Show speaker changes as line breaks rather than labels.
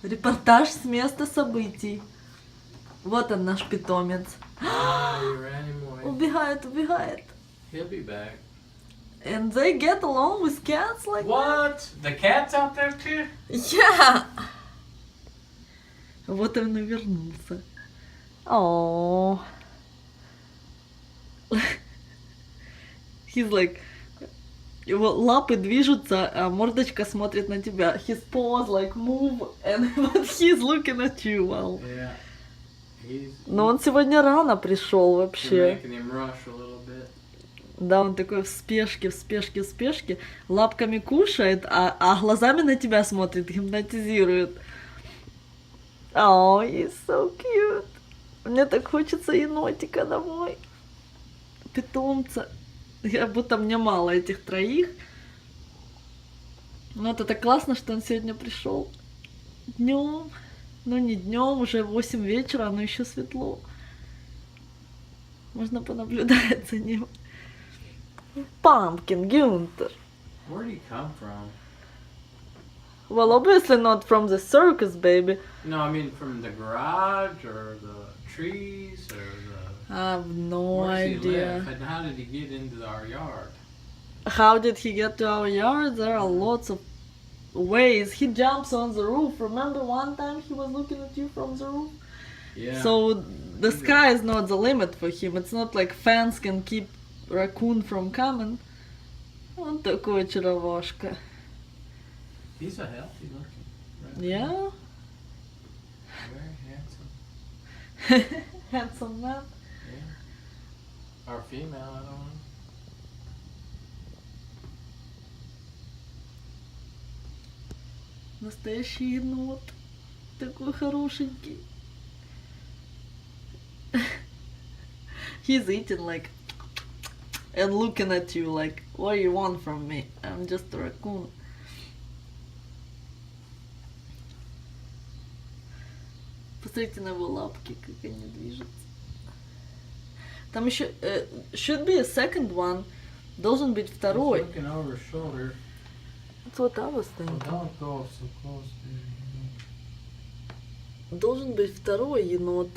Репортаж с места событий. Вот он, наш питомец. Убегает, убегает.
He'll be back.
And they get along with cats like
What? The cat's out there too?
Yeah. Вот он и вернулся. О. He's like... Его лапы движутся, а мордочка смотрит на тебя. His paws like move, and but he's looking at you. Wow.
Yeah.
Но он сегодня рано пришел
You're
вообще.
making him rush a little bit.
Да, он такой в спешке, в спешке, в спешке. Лапками кушает, а глазами на тебя смотрит, гипнотизирует. Oh, he's so cute. Мне так хочется енотика домой. Питомца. Я будто мне мало этих троих. Но вот это классно, что он сегодня пришел днем. Ну не днем, уже 8 вечера, но еще светло. Можно понаблюдать за ним. Pumpkin, Gunther.
Where did he come from?
Well, obviously not from the circus, baby.
No, I mean from the garage or the trees or the...
I have no
Where does he
idea.
live? And how did he get into our yard?
How did he get to our yard? There are lots of ways. He jumps on the roof. Remember one time he was looking at you from the roof?
Yeah.
So the sky is not the limit for him. It's not like fence can keep raccoon from coming. Он такой очаровашка.
He's a healthy looking raccoon.
Yeah?
Very handsome.
Handsome man.
Yeah. Or female, I don't know.
Настоящий енот. Такой хорошенький. He's eating like and looking at you like, what do you want from me? I'm just a raccoon. Посмотрите на его лапки, как они движутся. Там еще should be a second one. Должен быть
He's
второй.
looking over his shoulder.
That's what I was
Well,
thinking.
don't go so close to him.
Должен быть второй енот.